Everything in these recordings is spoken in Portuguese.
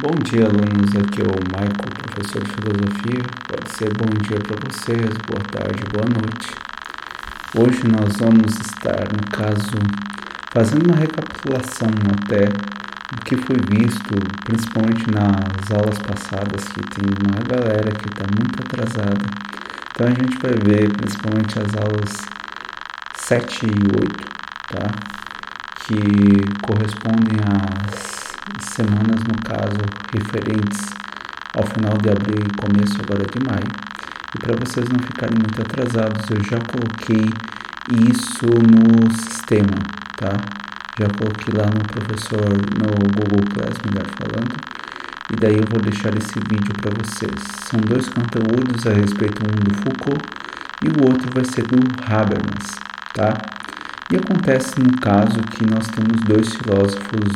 Bom dia, alunos. Aqui é o Michael, professor de filosofia. Pode ser bom dia para vocês, boa tarde, boa noite. Hoje nós vamos estar, no caso, fazendo uma recapitulação até do que foi visto, principalmente nas aulas passadas, que tem uma galera que está muito atrasada. Então a gente vai ver principalmente as aulas 7 e 8, tá? Que correspondem às semanas, no caso, referentes ao final de abril e começo agora de maio. E para vocês não ficarem muito atrasados, eu já coloquei isso no sistema, tá? Já coloquei lá no professor, no Google Class, melhor falando, e daí eu vou deixar esse vídeo para vocês. São dois conteúdos a respeito, um do Foucault e o outro vai ser do Habermas, tá? E acontece no caso que nós temos dois filósofos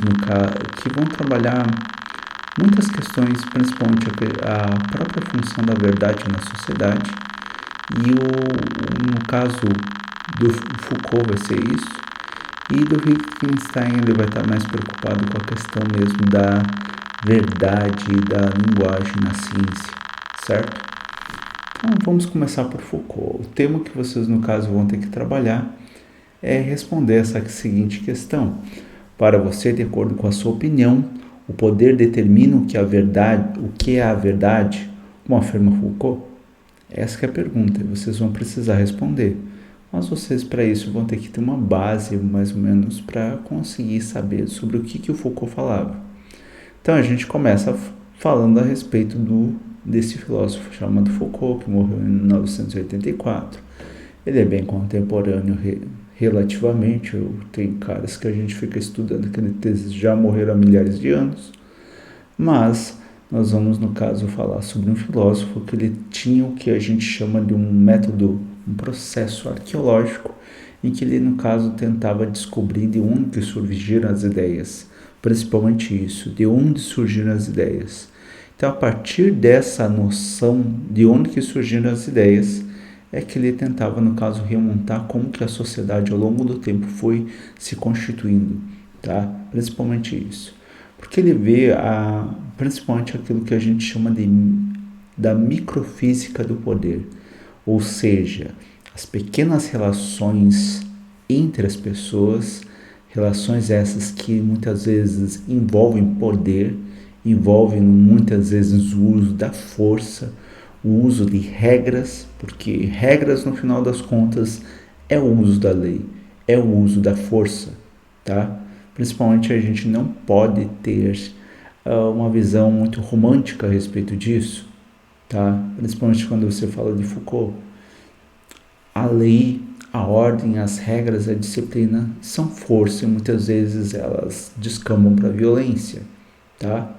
que vão trabalhar muitas questões, principalmente a própria função da verdade na sociedade, e no caso do Foucault vai ser isso, e do Wittgenstein ele vai estar mais preocupado com a questão mesmo da verdade e da linguagem na ciência, certo? Então vamos começar por Foucault. O tema que vocês no caso vão ter que trabalhar é responder essa seguinte questão. Para você, de acordo com a sua opinião, o poder determina o que é a verdade, como afirma Foucault? Essa que é a pergunta, e vocês vão precisar responder. Mas vocês, para isso, vão ter que ter uma base, mais ou menos, para conseguir saber sobre o que o Foucault falava. Então, a gente começa falando a respeito desse filósofo chamado Foucault, que morreu em 1984. Ele é bem contemporâneo relativamente, tem caras que a gente fica estudando que eles já morreram há milhares de anos, mas nós vamos no caso falar sobre um filósofo que ele tinha o que a gente chama de um método, um processo arqueológico, em que ele no caso tentava descobrir de onde que surgiram as ideias, principalmente isso, de onde surgiram as ideias. Então, a partir dessa noção de onde que surgiram as ideias, é que ele tentava, no caso, remontar como que a sociedade ao longo do tempo foi se constituindo, tá? Principalmente isso. Porque ele vê principalmente aquilo que a gente chama da microfísica do poder, ou seja, as pequenas relações entre as pessoas, relações essas que muitas vezes envolvem poder, envolvem muitas vezes o uso da força, o uso de regras, porque regras no final das contas é o uso da lei, é o uso da força, tá? Principalmente a gente não pode ter uma visão muito romântica a respeito disso, tá? Principalmente quando você fala de Foucault. A lei, a ordem, as regras, a disciplina são força e muitas vezes elas descambam para a violência, tá?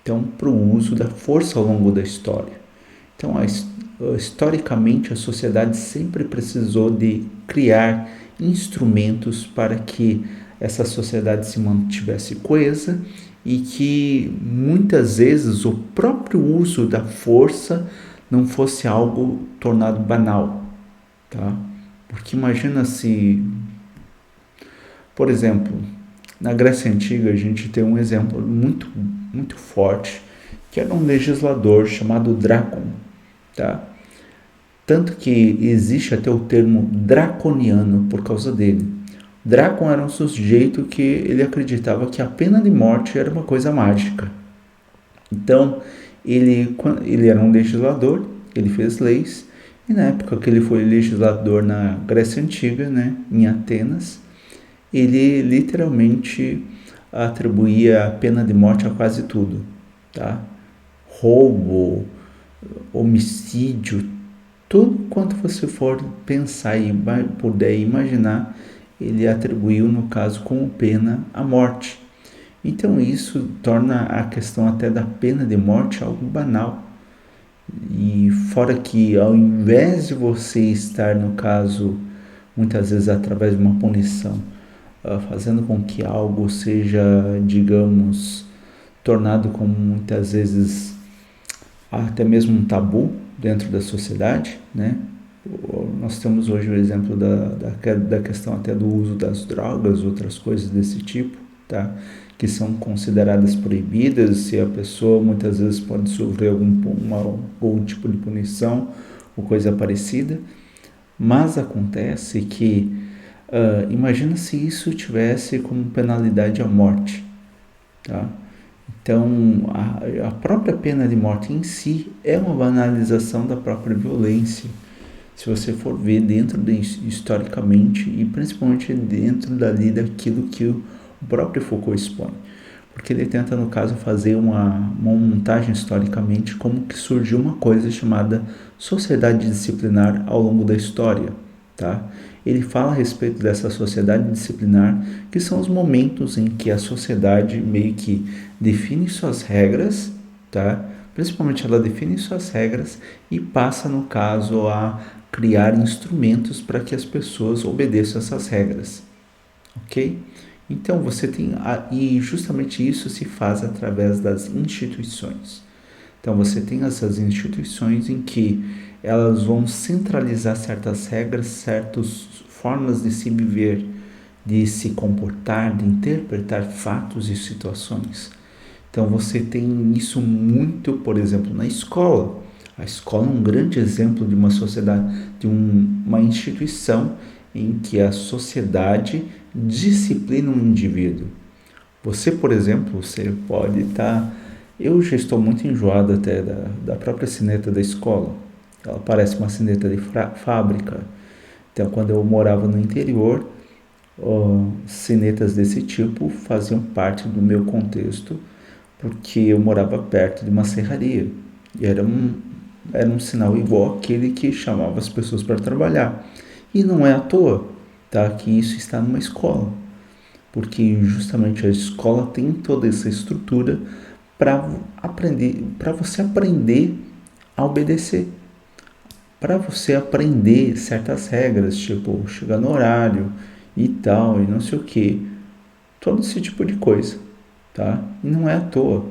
Então, para o uso da força ao longo da história. Então, historicamente, a sociedade sempre precisou de criar instrumentos para que essa sociedade se mantivesse coesa e que muitas vezes o próprio uso da força não fosse algo tornado banal, tá? Porque imagina se, por exemplo, na Grécia Antiga a gente tem um exemplo muito forte, que era um legislador chamado Drácon, tá? Tanto que existe até o termo draconiano por causa dele. Drácon era um sujeito que ele acreditava que a pena de morte era uma coisa mágica. Então, ele era um legislador, ele fez leis, e na época que ele foi legislador na Grécia Antiga, né, em Atenas, ele literalmente atribuía a pena de morte a quase tudo, tá? Roubo, homicídio, tudo quanto você for pensar e puder imaginar, ele atribuiu, no caso, como pena a morte. Então isso torna a questão até da pena de morte algo banal. E fora que ao invés de você estar, no caso, muitas vezes através de uma punição, fazendo com que algo seja, digamos, tornado como muitas vezes até mesmo um tabu dentro da sociedade, né? Nós temos hoje o exemplo da questão até do uso das drogas, outras coisas desse tipo, tá? que são consideradas proibidas, e a pessoa muitas vezes pode sofrer algum tipo de punição ou coisa parecida. Mas acontece que, imagina se isso tivesse como penalidade a morte, tá? Então, a própria pena de morte em si é uma banalização da própria violência. Se você for ver historicamente e principalmente dentro daquilo que o próprio Foucault expõe. Porque ele tenta, no caso, fazer uma montagem historicamente como que surgiu uma coisa chamada sociedade disciplinar ao longo da história, tá? Ele fala a respeito dessa sociedade disciplinar, que são os momentos em que a sociedade meio que define suas regras, tá? Principalmente ela define suas regras e passa, no caso, a criar instrumentos para que as pessoas obedeçam essas regras, ok? Então você tem, e justamente isso se faz através das instituições. Então você tem essas instituições em que elas vão centralizar certas regras, certas formas de se viver, de se comportar, de interpretar fatos e situações. Então você tem isso muito, por exemplo, na escola. A escola é um grande exemplo de uma sociedade, de uma instituição em que a sociedade disciplina um indivíduo. Você, por exemplo, você pode estar... Eu já estou muito enjoado até da própria sineta da escola. Ela parece uma sineta de fábrica. Então, quando eu morava no interior, sinetas desse tipo faziam parte do meu contexto, porque eu morava perto de uma serraria. E era um sinal igual aquele que chamava as pessoas para trabalhar. E não é à toa, tá, que isso está numa escola. Porque justamente a escola tem toda essa estrutura para você aprender a obedecer, para você aprender certas regras, tipo chegar no horário e tal, e não sei o que, todo esse tipo de coisa, tá? E não é à toa.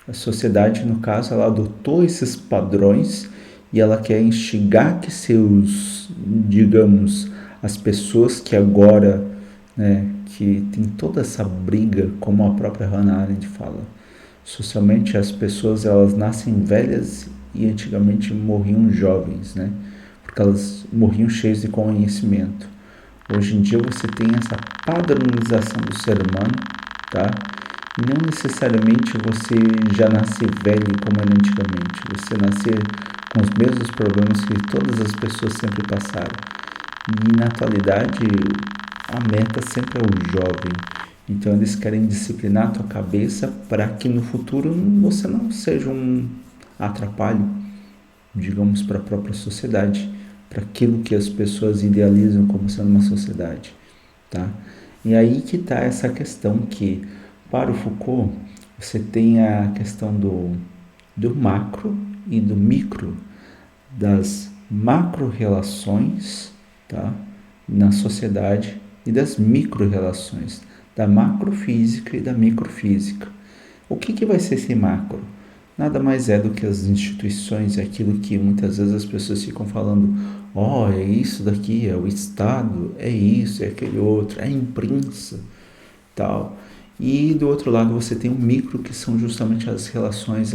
A sociedade, no caso, ela adotou esses padrões e ela quer instigar que digamos, as pessoas que agora, né, que tem toda essa briga, como a própria Hannah Arendt fala. Socialmente, as pessoas, elas nascem velhas e antigamente morriam jovens, né? Porque elas morriam cheias de conhecimento. Hoje em dia você tem essa padronização do ser humano, tá? E não necessariamente você já nasce velho como era antigamente. Você nascer com os mesmos problemas que todas as pessoas sempre passaram. E na atualidade, a meta sempre é o jovem. Então eles querem disciplinar a tua cabeça para que no futuro você não seja um atrapalho, digamos, para a própria sociedade, para aquilo que as pessoas idealizam como sendo uma sociedade, tá? E aí que está essa questão que, para o Foucault, você tem a questão do macro e do micro, das macro-relações, tá, na sociedade, e das micro-relações, da macrofísica e da microfísica. O que vai ser esse macro? Nada mais é do que as instituições, aquilo que muitas vezes as pessoas ficam falando, é isso daqui, é o Estado, é isso, é aquele outro, é a imprensa, tal. E do outro lado você tem o micro, que são justamente as relações,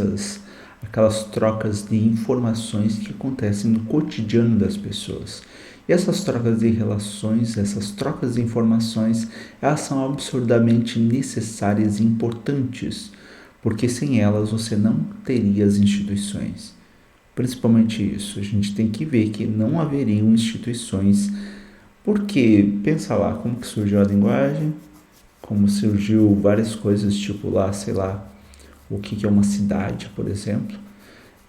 aquelas trocas de informações que acontecem no cotidiano das pessoas. E essas trocas de relações, essas trocas de informações, elas são absurdamente necessárias e importantes, porque sem elas você não teria as instituições. Principalmente isso, a gente tem que ver que não haveriam instituições, porque pensa lá, como que surgiu a linguagem, como surgiu várias coisas, tipo lá, sei lá, o que é uma cidade, por exemplo,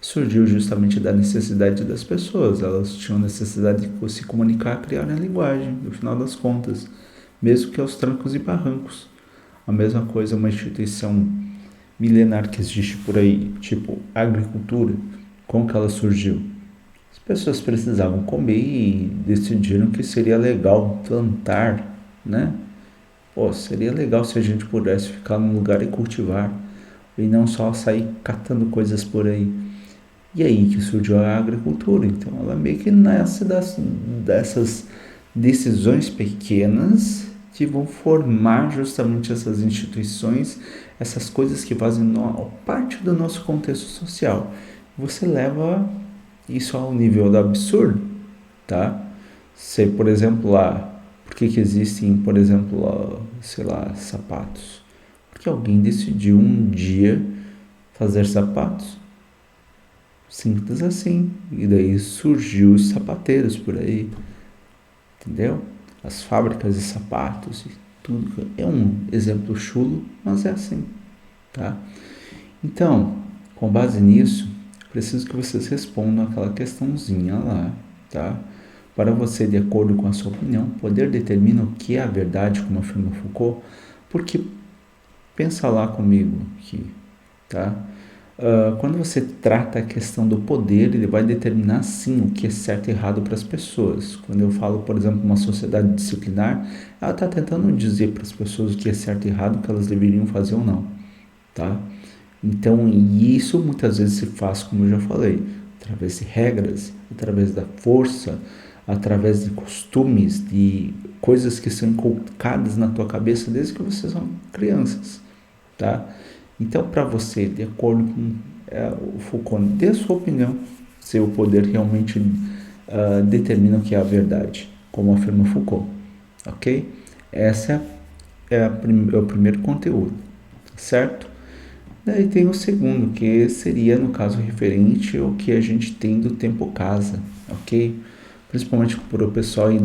surgiu justamente da necessidade das pessoas. Elas tinham necessidade de se comunicar, criar a linguagem, no final das contas, mesmo que aos trancos e barrancos. A mesma coisa, uma instituição milenar que existe por aí, tipo agricultura, como que ela surgiu? As pessoas precisavam comer e decidiram que seria legal plantar, né? Seria legal se a gente pudesse ficar num lugar e cultivar, e não só sair catando coisas por aí. E aí que surgiu a agricultura. Então ela meio que nasce dessas decisões pequenas que vão formar justamente essas instituições, essas coisas que fazem parte do nosso contexto social. Você leva isso ao nível do absurdo, tá? Se, por exemplo, por que existem, por exemplo, sei lá, sapatos? Porque alguém decidiu um dia fazer sapatos. Simples assim. E daí surgiu os sapateiros por aí, entendeu? As fábricas de sapatos e tudo. É um exemplo chulo, mas é assim, tá? Então, com base nisso, preciso que vocês respondam aquela questãozinha lá, tá? Para você, de acordo com a sua opinião, poder determinar o que é a verdade, como afirma Foucault, porque pensa lá comigo aqui, tá? Quando você trata a questão do poder, ele vai determinar sim o que é certo e errado para as pessoas. Quando eu falo, por exemplo, uma sociedade disciplinar, ela está tentando dizer para as pessoas o que é certo e errado, o que elas deveriam fazer ou não, tá? Então, isso muitas vezes se faz, como eu já falei, através de regras, através da força, através de costumes, de coisas que são inculcadas na tua cabeça desde que vocês são crianças, tá? Então, para você, de acordo com o Foucault, dê a sua opinião, se o poder realmente determina o que é a verdade, como afirma Foucault, ok? Essa é o primeiro conteúdo, certo? Daí tem o segundo, que seria, no caso, referente ao que a gente tem do tempo casa, ok? Principalmente para o pessoal aí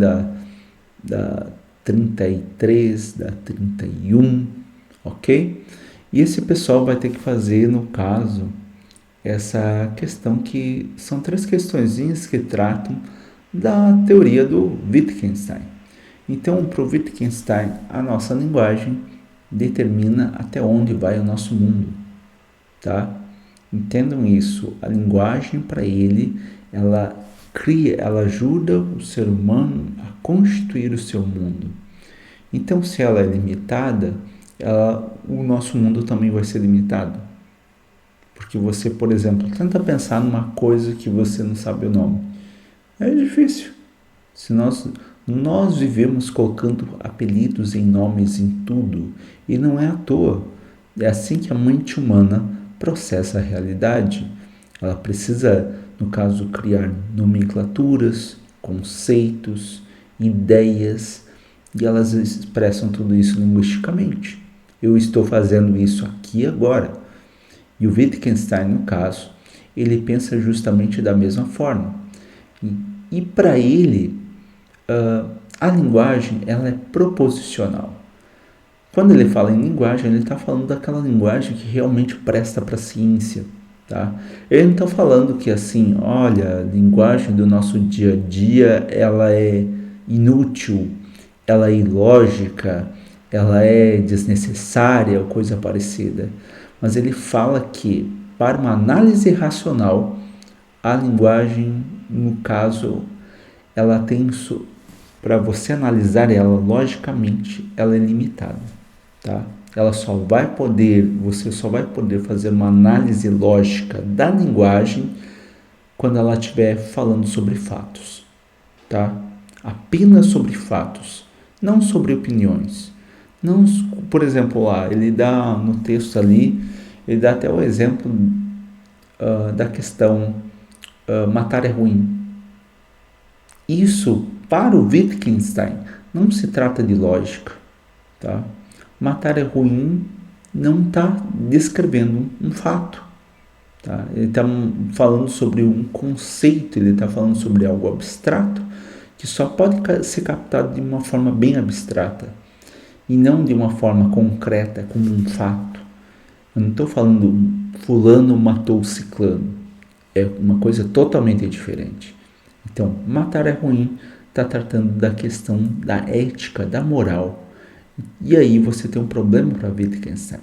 da 33, da 31, ok? E esse pessoal vai ter que fazer, no caso, essa questão que são 3 questõezinhas que tratam da teoria do Wittgenstein. Então, para o Wittgenstein, a nossa linguagem determina até onde vai o nosso mundo, tá? Entendam isso, a linguagem para ele, ela ajuda o ser humano a constituir o seu mundo. Então, se ela é limitada, o nosso mundo também vai ser limitado. Porque você, por exemplo, tenta pensar numa coisa que você não sabe o nome. É difícil. Se nós vivemos colocando apelidos em nomes em tudo, e não é à toa. É assim que a mente humana processa a realidade. Ela precisa, no caso, criar nomenclaturas, conceitos, ideias, e elas expressam tudo isso linguisticamente. Eu estou fazendo isso aqui agora. E o Wittgenstein, no caso, ele pensa justamente da mesma forma. E para ele, a linguagem ela é proposicional. Quando ele fala em linguagem, ele está falando daquela linguagem que realmente presta para a ciência. Tá? Ele não está falando que assim, olha, a linguagem do nosso dia a dia ela é inútil, ela é ilógica, ela é desnecessária ou coisa parecida. Mas ele fala que, para uma análise racional, a linguagem, no caso, ela tem isso, para você analisar ela logicamente, ela é limitada, tá? Você só vai poder fazer uma análise lógica da linguagem quando ela estiver falando sobre fatos, tá? Apenas sobre fatos, não sobre opiniões. Não, por exemplo, lá, ele dá no texto ali, ele dá até o exemplo da questão matar é ruim. Isso, para o Wittgenstein, não se trata de lógica, tá? Matar é ruim não está descrevendo um fato, tá? Ele está falando sobre um conceito, ele está falando sobre algo abstrato que só pode ser captado de uma forma bem abstrata e não de uma forma concreta, como um fato. Eu não estou falando fulano matou ciclano, é uma coisa totalmente diferente. Então, matar é ruim, está tratando da questão da ética, da moral. E aí você tem um problema para Wittgenstein.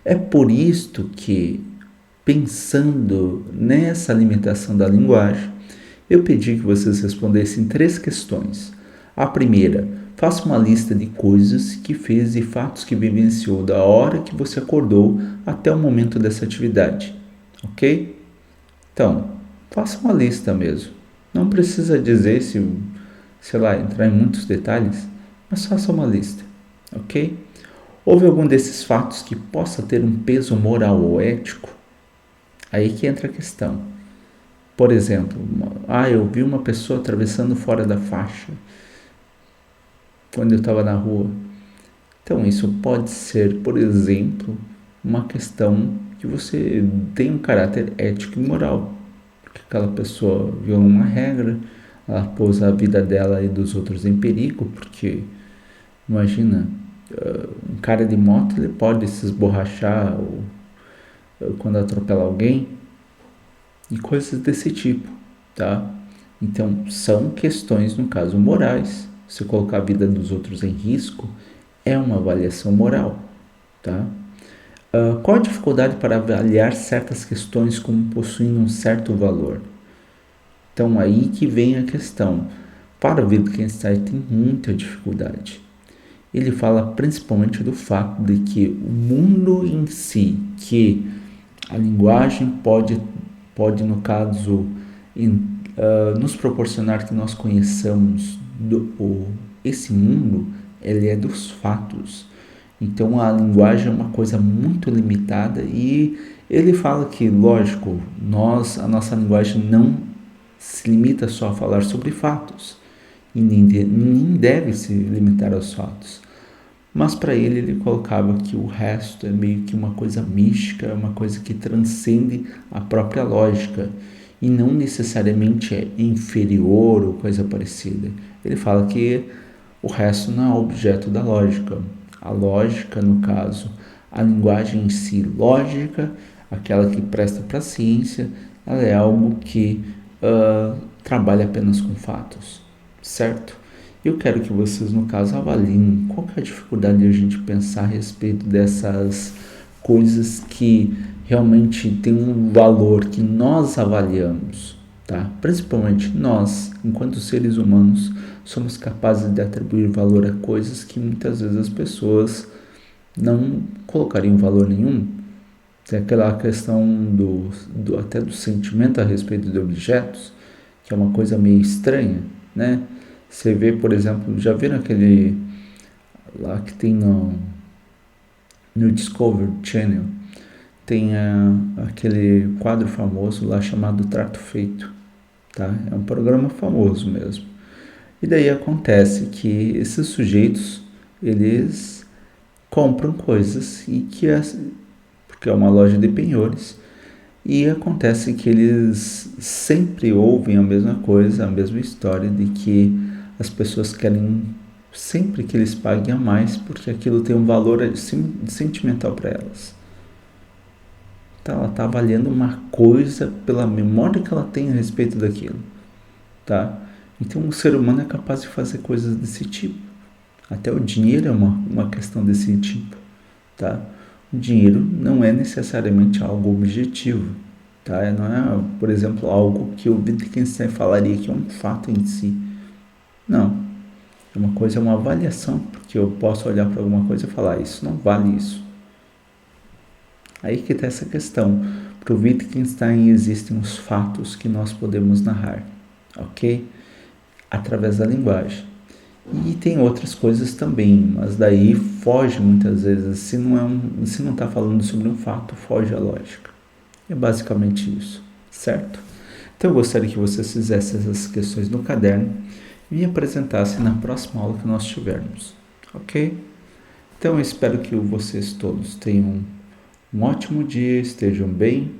É por isto que, pensando nessa limitação da linguagem, eu pedi que vocês respondessem 3 questões. A primeira, faça uma lista de coisas que fez e fatos que vivenciou da hora que você acordou até o momento dessa atividade, ok? Então, faça uma lista mesmo. Não precisa dizer se, sei lá, entrar em muitos detalhes, mas faça uma lista. ok? Houve algum desses fatos que possa ter um peso moral ou ético? Aí que entra a questão. Por exemplo, eu vi uma pessoa atravessando fora da faixa quando eu estava na rua. Então isso pode ser, por exemplo, uma questão que você tem um caráter ético e moral. Porque aquela pessoa violou uma regra, ela pôs a vida dela e dos outros em perigo, porque imagina, um cara de moto ele pode se esborrachar ou, quando atropela alguém e coisas desse tipo, tá? Então são questões, no caso, morais. Se colocar a vida dos outros em risco é uma avaliação moral, tá? Qual a dificuldade para avaliar certas questões como possuindo um certo valor? Então aí que vem a questão. Para o Wittgenstein tem muita dificuldade. Ele fala principalmente do fato de que o mundo em si, que a linguagem pode no caso, nos proporcionar que nós conheçamos esse mundo, ele é dos fatos. Então a linguagem é uma coisa muito limitada e ele fala que, lógico, a nossa linguagem não se limita só a falar sobre fatos e nem deve se limitar aos fatos. Mas para ele colocava que o resto é meio que uma coisa mística, uma coisa que transcende a própria lógica e não necessariamente é inferior ou coisa parecida. Ele fala que o resto não é objeto da lógica. A lógica, no caso, a linguagem em si lógica, aquela que presta para a ciência, ela é algo que trabalha apenas com fatos, certo? Eu quero que vocês, no caso, avaliem qual que é a dificuldade de a gente pensar a respeito dessas coisas que realmente têm um valor que nós avaliamos, tá? Principalmente nós, enquanto seres humanos, somos capazes de atribuir valor a coisas que muitas vezes as pessoas não colocariam valor nenhum. Tem aquela questão até do sentimento a respeito de objetos, que é uma coisa meio estranha, né? Você vê, por exemplo, já viram aquele lá que tem no Discovery Channel, tem aquele quadro famoso lá chamado Trato Feito, tá? É um programa famoso mesmo. E daí acontece que esses sujeitos, eles compram coisas porque é uma loja de penhores, e acontece que eles sempre ouvem a mesma coisa, a mesma história de que as pessoas querem sempre que eles paguem a mais porque aquilo tem um valor sentimental para elas. Então ela está avaliando uma coisa pela memória que ela tem a respeito daquilo, tá? Então o ser humano é capaz de fazer coisas desse tipo. Até o dinheiro é uma questão desse tipo, tá? O dinheiro não é necessariamente algo objetivo, tá? Não é, por exemplo, algo que o Wittgenstein falaria que é um fato em si. Não. Uma coisa é uma avaliação, porque eu posso olhar para alguma coisa e falar, isso não vale isso. Aí que está essa questão. Para o Wittgenstein existem os fatos que nós podemos narrar, ok? Através da linguagem. E tem outras coisas também, mas daí foge muitas vezes, se não está falando sobre um fato, foge a lógica. É basicamente isso, certo? Então eu gostaria que vocês fizessem essas questões no caderno e me apresentassem na próxima aula que nós tivermos, ok? Então eu espero que vocês todos tenham um ótimo dia, estejam bem,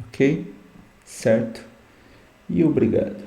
ok? Certo? E obrigado.